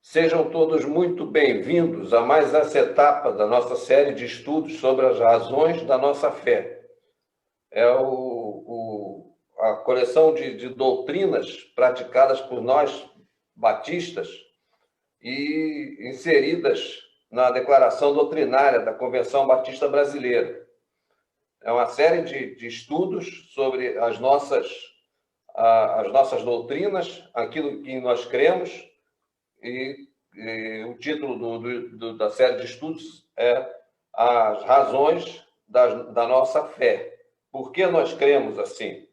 Sejam todos muito bem-vindos a mais essa etapa da nossa série de estudos sobre as razões da nossa fé. É a coleção de doutrinas praticadas por nós, batistas, e inseridas na declaração doutrinária da Convenção Batista Brasileira. É uma série de estudos sobre as nossas doutrinas, aquilo que nós cremos, e o título da série de estudos é As Razões da Nossa Fé. Por que nós cremos assim?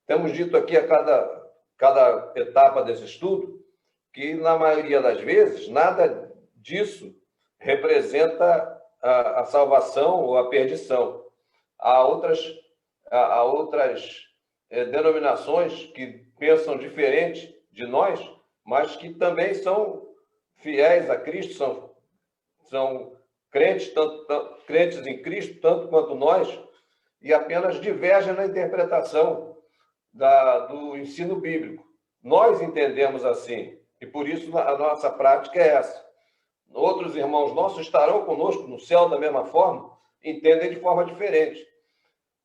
Temos dito aqui a cada etapa desse estudo que, na maioria das vezes, nada disso representa a salvação ou a perdição. Há outras denominações que pensam diferente de nós, mas que também são fiéis a Cristo, são crentes, crentes em Cristo, tanto quanto nós, e apenas divergem na interpretação do ensino bíblico. Nós entendemos assim, e por isso a nossa prática é essa. Outros irmãos nossos estarão conosco no céu da mesma forma, entendem de forma diferente.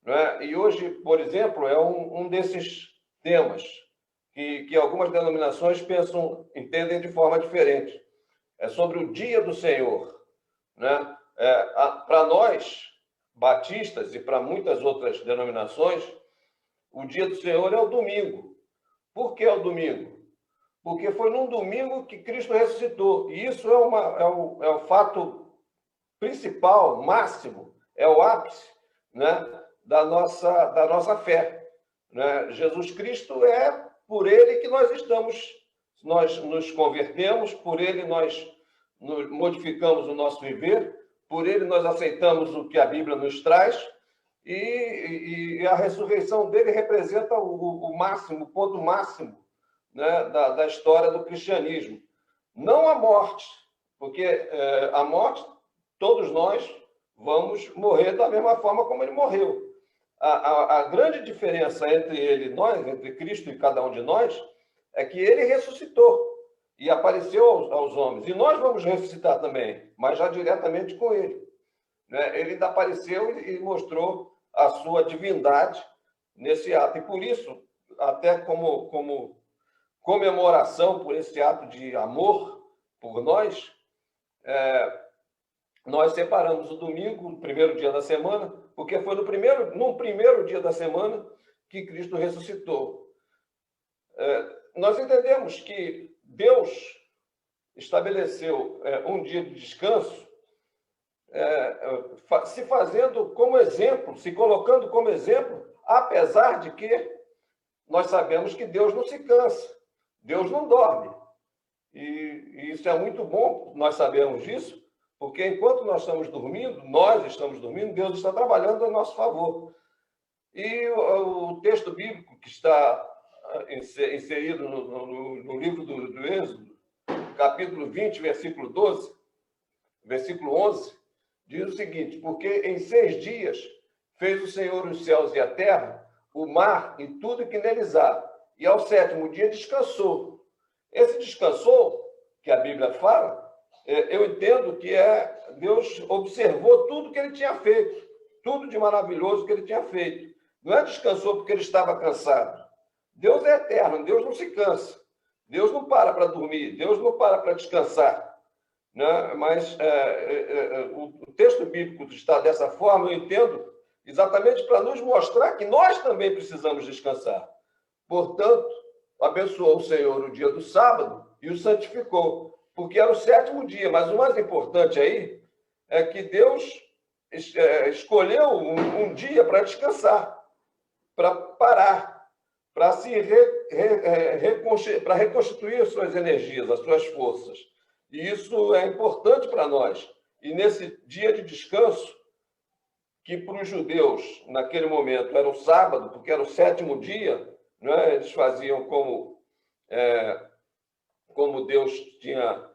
Não é? E hoje, por exemplo, é um desses temas que algumas denominações entendem de forma diferente. É sobre o dia do Senhor. Né? Para nós, batistas, e para muitas outras denominações, o dia do Senhor é o domingo. Por que é o domingo? Porque foi num domingo que Cristo ressuscitou. E isso é o fato principal, máximo, é o ápice, né, da nossa fé. Né? Jesus Cristo é por ele que nós nos convertemos, por ele nós modificamos o nosso viver, por ele nós aceitamos o que a Bíblia nos traz, e a ressurreição dele representa o máximo, o ponto máximo, né, da história do cristianismo. Não a morte, porque a morte, todos nós vamos morrer da mesma forma como ele morreu. A grande diferença entre Cristo e cada um de nós, é que ele ressuscitou e apareceu aos homens. E nós vamos ressuscitar também, mas já diretamente com ele. Né? Ele ainda apareceu e mostrou a sua divindade nesse ato. E por isso, até como comemoração por esse ato de amor por nós, nós separamos o domingo, o primeiro dia da semana, porque foi no primeiro dia da semana que Cristo ressuscitou. Nós entendemos que Deus estabeleceu um dia de descanso, se fazendo como exemplo, se colocando como exemplo, apesar de que nós sabemos que Deus não se cansa, Deus não dorme. E isso é muito bom, nós sabemos disso, porque enquanto nós estamos dormindo, Deus está trabalhando a nosso favor. E o texto bíblico que está inserido no livro do Êxodo, capítulo 20, versículo 12, versículo 11, diz o seguinte: porque em 6 dias fez o Senhor os céus e a terra, o mar e tudo que neles há, e ao 7º dia descansou. Esse descansou, que a Bíblia fala, eu entendo que Deus observou tudo que ele tinha feito, tudo de maravilhoso que ele tinha feito. Não é descansou porque ele estava cansado. Deus é eterno, Deus não se cansa. Deus não para dormir, Deus não para descansar. Né? Mas o texto bíblico está dessa forma, eu entendo, exatamente para nos mostrar que nós também precisamos descansar. Portanto, abençoou o Senhor o dia do sábado e o santificou, porque era o 7º dia. Mas o mais importante aí é que Deus escolheu um dia para descansar, para parar, para para reconstituir as suas energias, as suas forças. E isso é importante para nós. E nesse dia de descanso, que para os judeus, naquele momento, era o sábado, porque era o 7º dia, né? Eles faziam como Deus tinha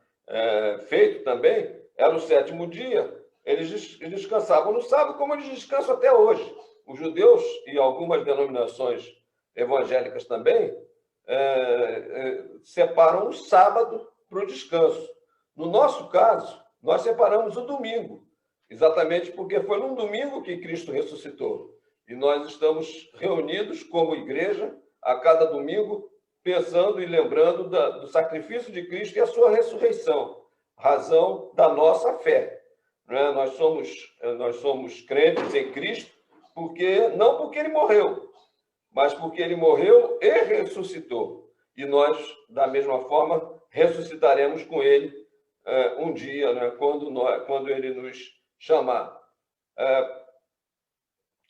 feito também, era o 7º dia, eles descansavam no sábado, como eles descansam até hoje. Os judeus e algumas denominações evangélicas também separam o sábado para o descanso. No nosso caso, nós separamos o domingo, exatamente porque foi num domingo que Cristo ressuscitou. E nós estamos reunidos como igreja a cada domingo, pensando e lembrando do sacrifício de Cristo e a sua ressurreição, razão da nossa fé. Nós somos crentes em Cristo, não porque ele morreu, mas porque ele morreu e ressuscitou. E nós, da mesma forma, ressuscitaremos com ele um dia, né, quando ele nos chamar.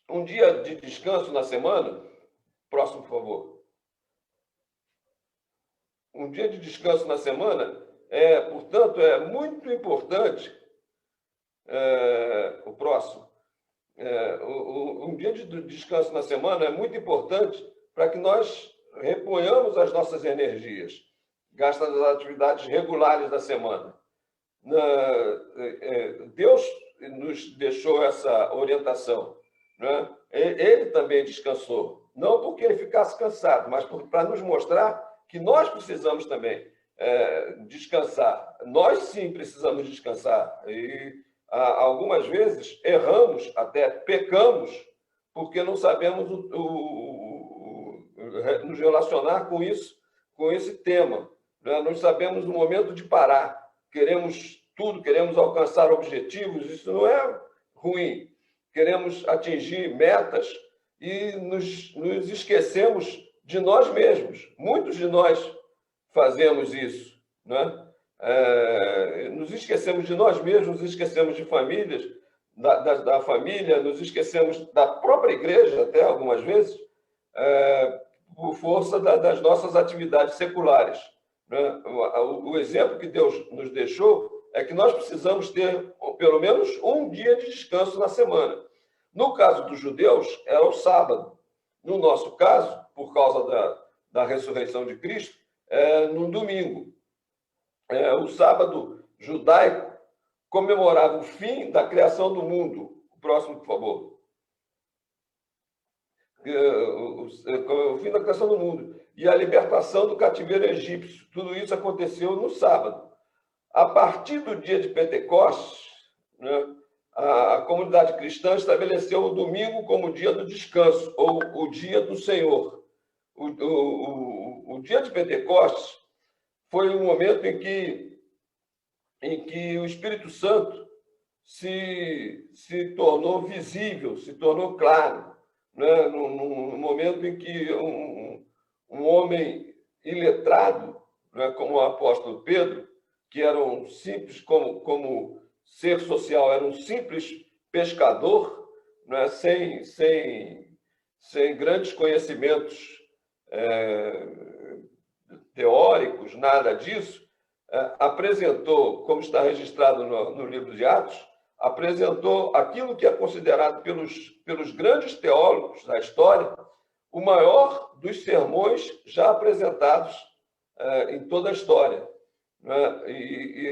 Um dia de descanso na semana, próximo, por favor. Um dia de descanso na semana, portanto, é muito importante, o próximo, um dia de descanso na semana é muito importante para que nós reponhamos as nossas energias, gastas nas atividades regulares da semana. Deus nos deixou essa orientação, né? Ele também descansou, não porque ele ficasse cansado, mas para nos mostrar que nós precisamos também descansar. Nós sim precisamos descansar. E algumas vezes erramos, até pecamos, porque não sabemos nos relacionar com isso, com esse tema. Não sabemos o momento de parar. Queremos tudo, queremos alcançar objetivos, isso não é ruim. Queremos atingir metas e nos esquecemos de nós mesmos. Muitos de nós fazemos isso, né? Nos esquecemos de nós mesmos, nos esquecemos de famílias, da família, nos esquecemos da própria igreja, até algumas vezes, por força das nossas atividades seculares, né? O exemplo que Deus nos deixou é que nós precisamos ter pelo menos um dia de descanso na semana. No caso dos judeus, é o sábado. No nosso caso, por causa da ressurreição de Cristo, no domingo. O sábado judaico comemorava o fim da criação do mundo. O próximo, por favor. O fim da criação do mundo e a libertação do cativeiro egípcio. Tudo isso aconteceu no sábado. A partir do dia de Pentecostes, né, a comunidade cristã estabeleceu o domingo como o dia do descanso, ou o dia do Senhor. O dia de Pentecostes foi um momento em que o Espírito Santo se tornou visível, se tornou claro, né? No momento em que um homem iletrado, né, como o apóstolo Pedro, que era um simples, como ser social, era um simples pescador, né, sem grandes conhecimentos teóricos, nada disso, apresentou, como está registrado no livro de Atos, apresentou aquilo que é considerado pelos grandes teólogos da história o maior dos sermões já apresentados em toda a história. Né? E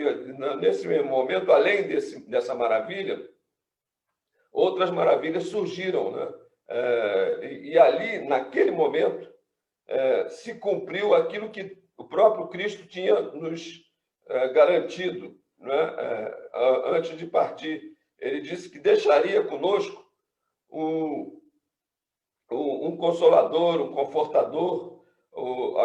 nesse mesmo momento, além dessa maravilha, outras maravilhas surgiram. Né? E ali, naquele momento, se cumpriu aquilo que o próprio Cristo tinha nos garantido, né? Antes de partir. Ele disse que deixaria conosco um consolador, um confortador,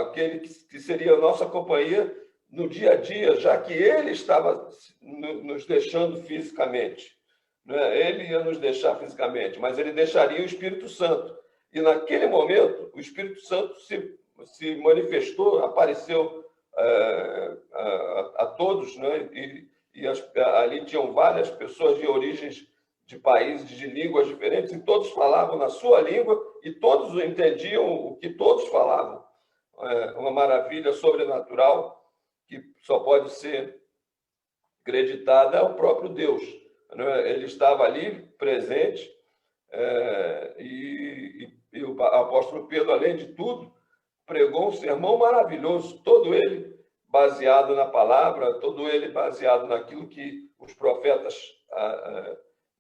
aquele que seria a nossa companhia no dia a dia, já que ele estava nos deixando fisicamente. Né? Ele ia nos deixar fisicamente, mas ele deixaria o Espírito Santo. E naquele momento, o Espírito Santo se manifestou, apareceu a todos, né? Ali tinham várias pessoas de origens de países, de línguas diferentes, e todos falavam na sua língua e todos entendiam o que todos falavam. Uma maravilha sobrenatural que só pode ser acreditada ao próprio Deus. Né? Ele estava ali presente e o apóstolo Pedro, além de tudo, pregou um sermão maravilhoso, todo ele baseado na palavra, todo ele baseado naquilo que os profetas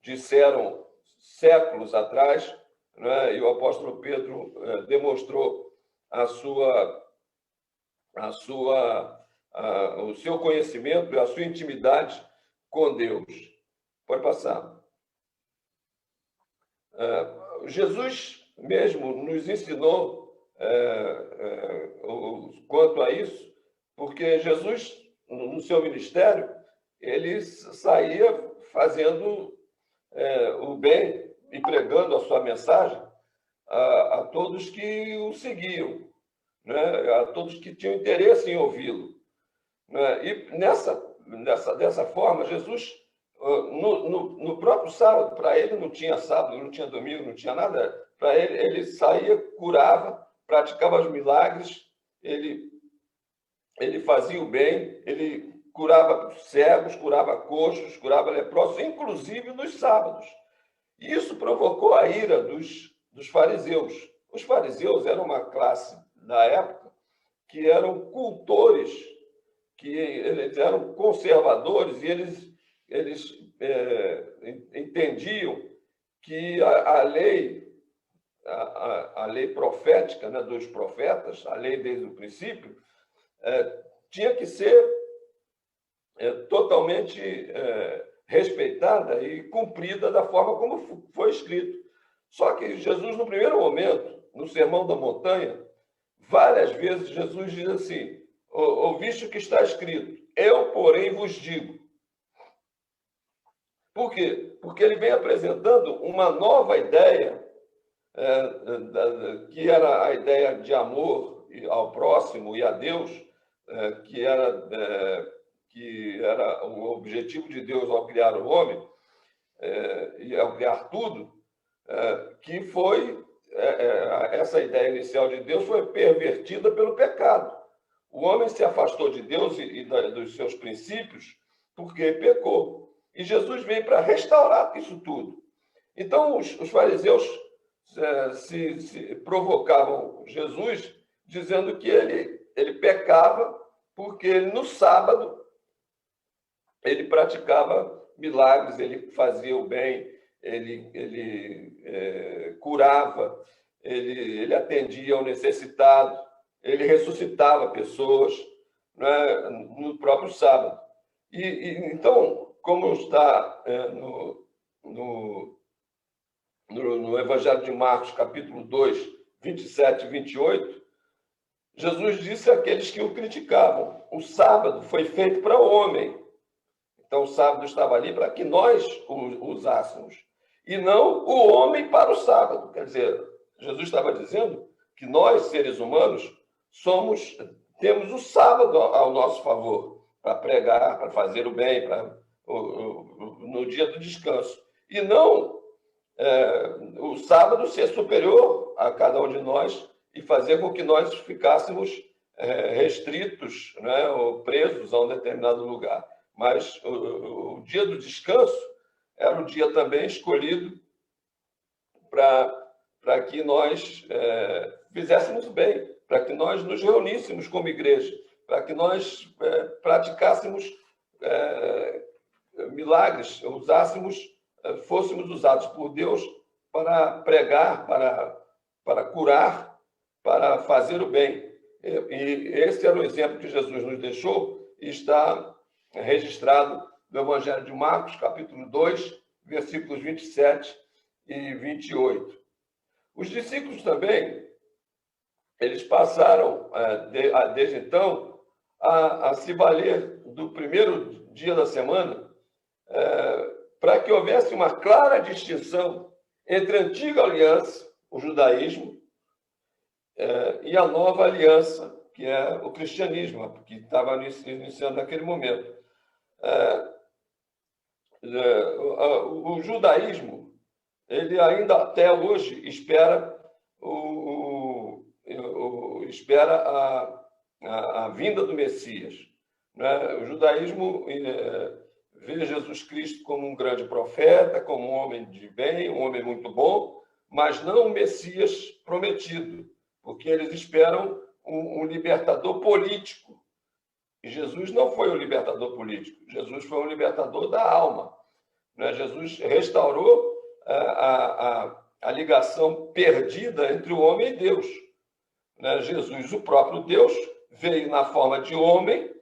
disseram séculos atrás, né? E o apóstolo Pedro demonstrou a sua o seu conhecimento e a sua intimidade com Deus. Pode passar. Jesus mesmo nos ensinou quanto a isso, porque Jesus, no seu ministério, ele saía fazendo o bem e pregando a sua mensagem a todos que o seguiam, né? A todos que tinham interesse em ouvi-lo, né? E dessa forma, Jesus, no próprio sábado, para ele não tinha sábado, não tinha domingo, não tinha nada. Para ele saía, curava, praticava os milagres, ele fazia o bem, ele curava cegos, curava coxos, curava leprosos, inclusive nos sábados. E isso provocou a ira dos fariseus. Os fariseus eram uma classe da época que eram cultores, que eles eram conservadores e eles entendiam que a lei profética, né, dos profetas, a lei desde o princípio, tinha que ser totalmente respeitada e cumprida da forma como foi escrito. Só que Jesus, no primeiro momento, no Sermão da Montanha, várias vezes Jesus diz assim: ouviste o que está escrito, eu, porém, vos digo. Por quê? Porque ele vem apresentando uma nova ideia, que era a ideia de amor ao próximo e a Deus, que era o objetivo de Deus ao criar o homem, e ao criar tudo, que foi essa ideia inicial de Deus foi pervertida pelo pecado. O homem se afastou de Deus e dos seus princípios porque pecou. E Jesus vem para restaurar isso tudo. Então, os fariseus se provocavam Jesus, dizendo que ele pecava porque ele, no sábado, ele praticava milagres, ele fazia o bem, ele curava, ele atendia ao necessitado, ele ressuscitava pessoas, né, no próprio sábado. Então, como está no Evangelho de Marcos, capítulo 2, 27 e 28, Jesus disse àqueles que o criticavam: o sábado foi feito para o homem. Então, o sábado estava ali para que nós o usássemos, e não o homem para o sábado. Quer dizer, Jesus estava dizendo que nós, seres humanos, temos o sábado ao nosso favor, para pregar, para fazer o bem, no dia do descanso. E não o sábado ser superior a cada um de nós e fazer com que nós ficássemos restritos, né, ou presos a um determinado lugar. Mas o dia do descanso era o dia também escolhido para que nós fizéssemos bem, para que nós nos reuníssemos como igreja, para que nós praticássemos milagres, fôssemos usados por Deus para pregar, para curar, para fazer o bem. E esse era o exemplo que Jesus nos deixou e está registrado no Evangelho de Marcos, capítulo 2, versículos 27 e 28. Os discípulos também, eles passaram, desde então, a se valer do primeiro dia da semana, para que houvesse uma clara distinção entre a antiga aliança, o judaísmo, e a nova aliança, que é o cristianismo, que estava iniciando naquele momento. O judaísmo, ele ainda até hoje espera a vinda do Messias, né? O judaísmo vê Jesus Cristo como um grande profeta, como um homem de bem, um homem muito bom, mas não um Messias prometido, porque eles esperam um libertador político. E Jesus não foi um libertador político, Jesus foi um libertador da alma, né? Jesus restaurou a ligação perdida entre o homem e Deus, né? Jesus, o próprio Deus, veio na forma de homem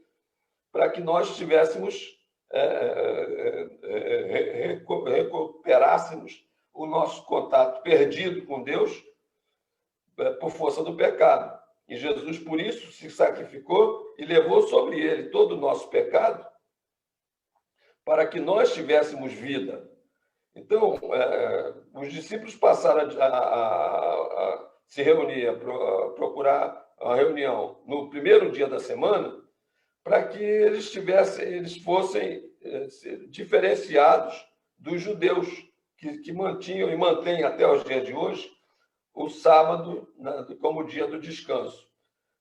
para que nós tivéssemos, recuperássemos o nosso contato perdido com Deus por força do pecado. E Jesus, por isso, se sacrificou e levou sobre ele todo o nosso pecado para que nós tivéssemos vida. Então, os discípulos passaram a se reunir, a procurar a reunião no primeiro dia da semana, para que eles fossem diferenciados dos judeus, que mantinham e mantêm até os dias de hoje o sábado como dia do descanso.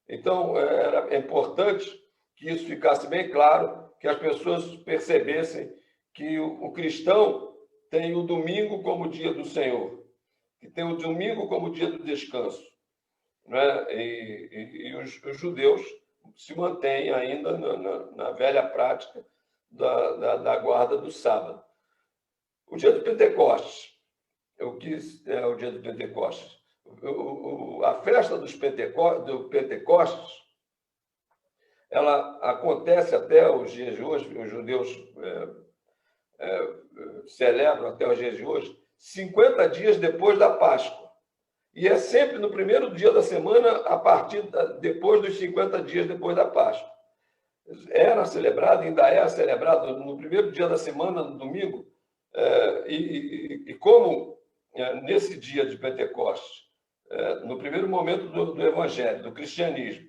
Então, é importante que isso ficasse bem claro, que as pessoas percebessem que o cristão tem o domingo como dia do Senhor, que tem o domingo como dia do descanso, né? E os judeus se mantêm ainda na velha prática da guarda do sábado. O dia do Pentecostes, o que é o dia do Pentecostes? A festa do Pentecostes, ela acontece até os dias de hoje, os judeus celebram até os dias de hoje, 50 dias depois da Páscoa. E é sempre no primeiro dia da semana, depois dos 50 dias depois da Páscoa. Era celebrado, ainda é celebrado no primeiro dia da semana, no domingo, e como nesse dia de Pentecostes, no primeiro momento do Evangelho, do cristianismo,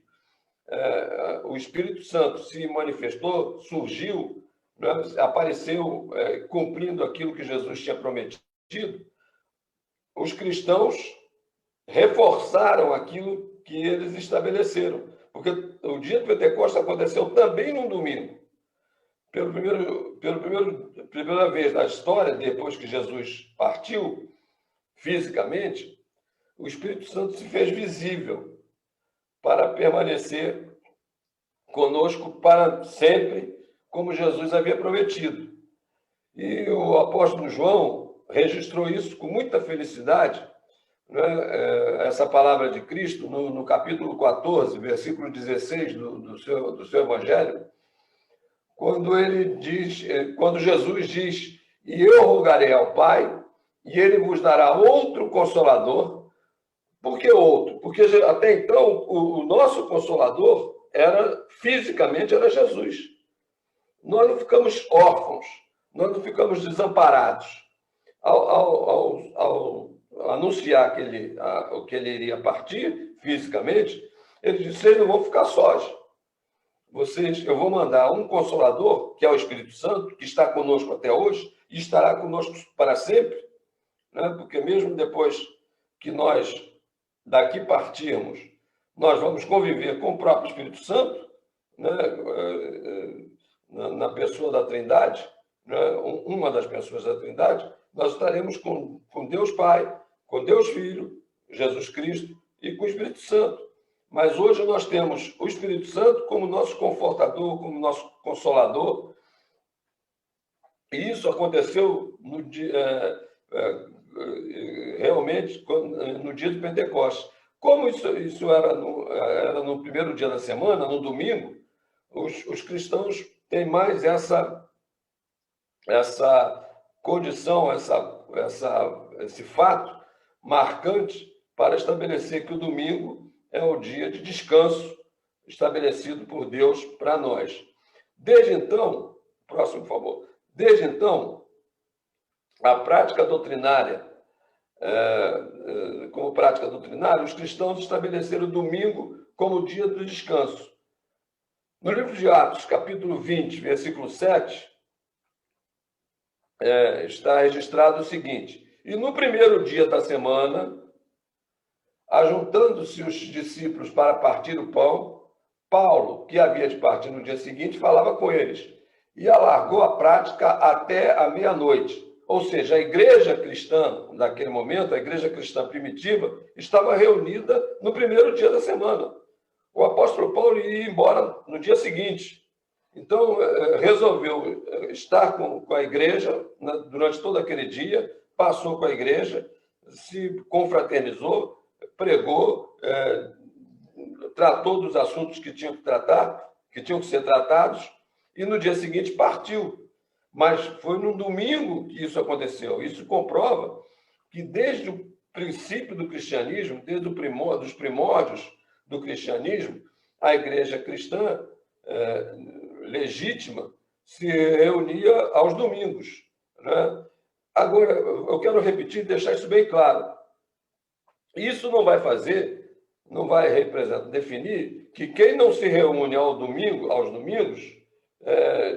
o Espírito Santo se manifestou, surgiu, né, apareceu cumprindo aquilo que Jesus tinha prometido, os cristãos reforçaram aquilo que eles estabeleceram. Porque o dia do Pentecostes aconteceu também num domingo. Primeira vez na história, depois que Jesus partiu fisicamente, o Espírito Santo se fez visível para permanecer conosco para sempre, como Jesus havia prometido. E o apóstolo João registrou isso com muita felicidade, né? Essa palavra de Cristo, no capítulo 14, versículo 16 do seu Evangelho, quando Jesus diz: "E eu rogarei ao Pai, e ele vos dará outro Consolador." Por que outro? Porque até então o nosso Consolador fisicamente era Jesus. Nós não ficamos órfãos, nós não ficamos desamparados. Ao anunciar que ele iria partir fisicamente, ele disse: "Vocês não vão ficar sós. Eu vou mandar um Consolador, que é o Espírito Santo, que está conosco até hoje e estará conosco para sempre, né? Porque mesmo depois que nós daqui partirmos, nós vamos conviver com o próprio Espírito Santo, né? Na pessoa da Trindade, né? Uma das pessoas da Trindade, nós estaremos com Deus Pai, com Deus Filho, Jesus Cristo e com o Espírito Santo. Mas hoje nós temos o Espírito Santo como nosso confortador, como nosso consolador. E isso aconteceu realmente no dia de Pentecostes. Como isso era no primeiro dia da semana, no domingo, os cristãos têm mais essa condição, esse fato marcante para estabelecer que o domingo é o dia de descanso estabelecido por Deus para nós. Desde então, próximo, por favor. Desde então, a prática doutrinária, como prática doutrinária, os cristãos estabeleceram o domingo como dia do descanso. No livro de Atos, capítulo 20, versículo 7, está registrado o seguinte: "E no primeiro dia da semana, ajuntando-se os discípulos para partir o pão, Paulo, que havia de partir no dia seguinte, falava com eles, e alargou a prática até a meia-noite." Ou seja, a igreja cristã, naquele momento, a igreja cristã primitiva, estava reunida no primeiro dia da semana. O apóstolo Paulo ia embora no dia seguinte. Então, resolveu estar com a igreja durante todo aquele dia, passou com a igreja, se confraternizou, pregou, tratou dos assuntos que tinham que ser tratados, e no dia seguinte partiu. Mas foi no domingo que isso aconteceu. Isso comprova que desde o princípio do cristianismo, desde dos primórdios do cristianismo, a igreja cristã legítima se reunia aos domingos, né? Agora, eu quero repetir e deixar isso bem claro. Isso não vai definir que quem não se reúne aos domingos,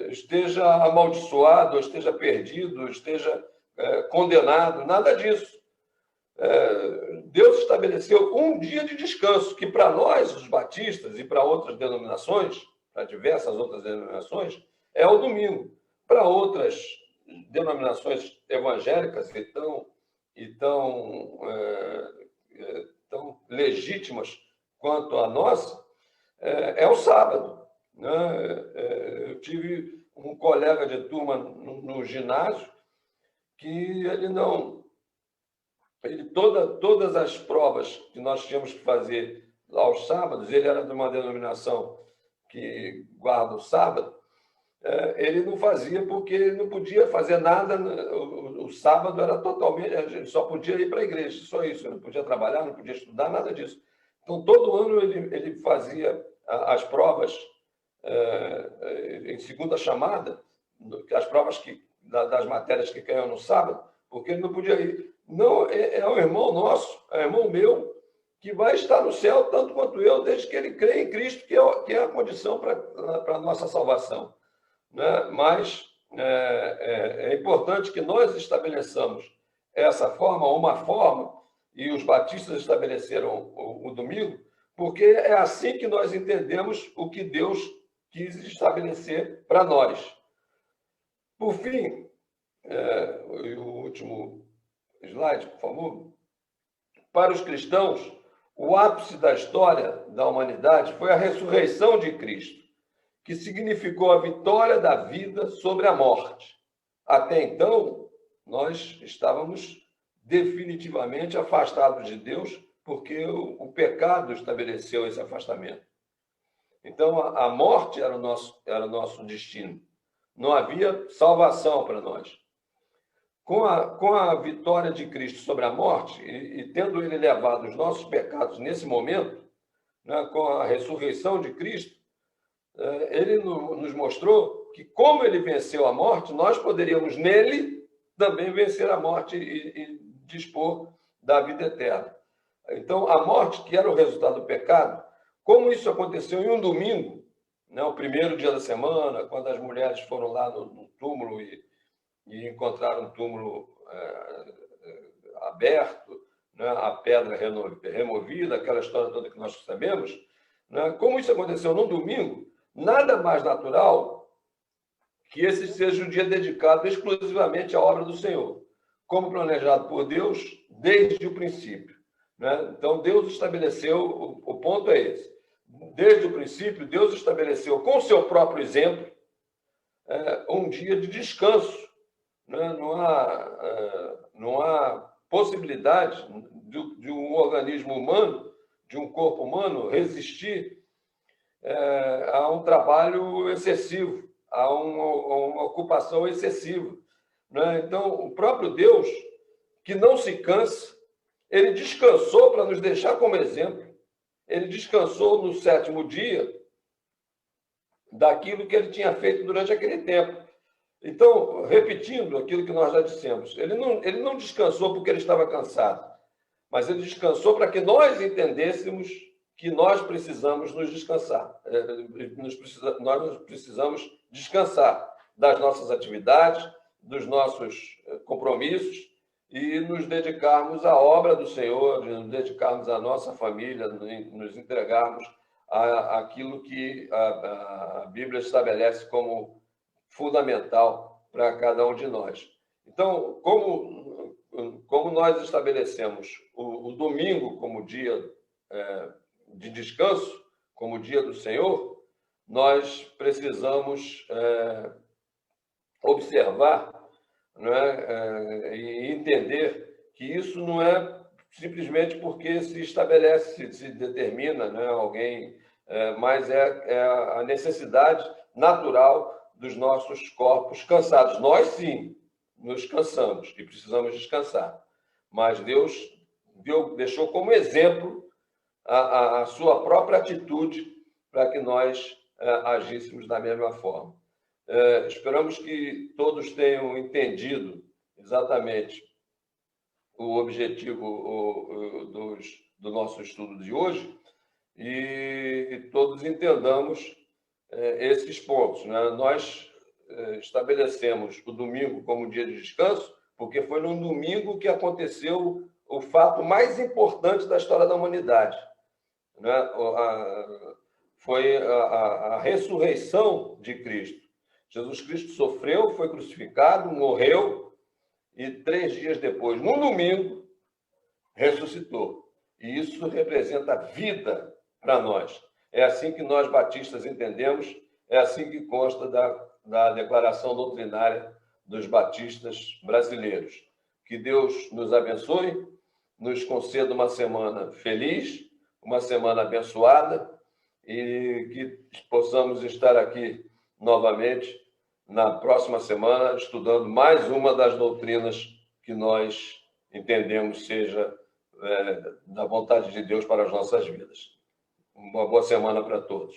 esteja amaldiçoado, ou esteja perdido, ou esteja condenado, nada disso. Deus estabeleceu um dia de descanso, que para nós, os batistas, e para outras denominações, para diversas outras denominações, é o domingo. Para outras denominações evangélicas tão legítimas quanto a nossa, é o sábado, né? Eu tive um colega de turma no ginásio que todas as provas que nós tínhamos que fazer aos sábados, ele era de uma denominação que guarda o sábado, ele não fazia porque ele não podia fazer nada. O sábado era totalmente, ele só podia ir para a igreja, só isso, ele não podia trabalhar, não podia estudar, nada disso. Então, todo ano ele fazia as provas em segunda chamada, as provas das matérias que caíam no sábado, porque ele não podia ir. Não, é um irmão nosso, é um irmão meu, que vai estar no céu tanto quanto eu, desde que ele crê em Cristo, que é a condição para a nossa salvação, né? Mas é importante que nós estabeleçamos essa forma, uma forma, e os batistas estabeleceram o domingo, porque é assim que nós entendemos o que Deus quis estabelecer para nós. Por fim, o último slide, por favor. Para os cristãos, o ápice da história da humanidade foi a ressurreição de Cristo, que significou a vitória da vida sobre a morte. Até então, nós estávamos definitivamente afastados de Deus, porque o pecado estabeleceu esse afastamento. Então, a morte era o nosso destino. Não havia salvação para nós. Com a vitória de Cristo sobre a morte, e tendo ele levado os nossos pecados nesse momento, né, com a ressurreição de Cristo, ele nos mostrou que, como ele venceu a morte, nós poderíamos nele também vencer a morte e dispor da vida eterna. Então, a morte, que era o resultado do pecado, como isso aconteceu em um domingo, né, o primeiro dia da semana, quando as mulheres foram lá no túmulo e encontraram um túmulo aberto, né, a pedra removida, aquela história toda que nós sabemos, né, como isso aconteceu no domingo, nada mais natural que esse seja um dia dedicado exclusivamente à obra do Senhor, como planejado por Deus desde o princípio, né? Então, Deus estabeleceu, o ponto é esse, desde o princípio, Deus estabeleceu com o seu próprio exemplo um dia de descanso, né? Não há possibilidade de um organismo humano, de um corpo humano, resistir a um trabalho excessivo, a uma ocupação excessiva, né? Então, o próprio Deus, que não se cansa, ele descansou para nos deixar como exemplo. Ele descansou no 7º dia daquilo que ele tinha feito durante aquele tempo. Então, repetindo aquilo que nós já dissemos, ele não descansou porque ele estava cansado, mas ele descansou para que nós entendêssemos que nós precisamos nos descansar. Nós precisamos descansar das nossas atividades, dos nossos compromissos, e nos dedicarmos à obra do Senhor, nos dedicarmos à nossa família, nos entregarmos àquilo que a Bíblia estabelece como fundamental para cada um de nós. Então, como nós estabelecemos o domingo como dia de descanso, como dia do Senhor, nós precisamos observar, né, e entender que isso não é simplesmente porque se estabelece, se determina, né, alguém, mas é a necessidade natural dos nossos corpos cansados. Nós, sim, nos cansamos e precisamos descansar. Mas Deus deixou como exemplo a sua própria atitude para que nós agíssemos da mesma forma. Esperamos que todos tenham entendido exatamente o objetivo do nosso estudo de hoje e todos entendamos esses pontos, né? Nós estabelecemos o domingo como dia de descanso porque foi no domingo que aconteceu o fato mais importante da história da humanidade, né? Foi a ressurreição de Cristo. Jesus Cristo sofreu, foi crucificado, morreu e 3 dias depois, no domingo, ressuscitou. E isso representa vida para nós. É assim que nós batistas entendemos, é assim que consta da declaração doutrinária dos batistas brasileiros. Que Deus nos abençoe, nos conceda uma semana feliz, uma semana abençoada e que possamos estar aqui novamente na próxima semana estudando mais uma das doutrinas que nós entendemos seja da vontade de Deus para as nossas vidas. Uma boa semana para todos.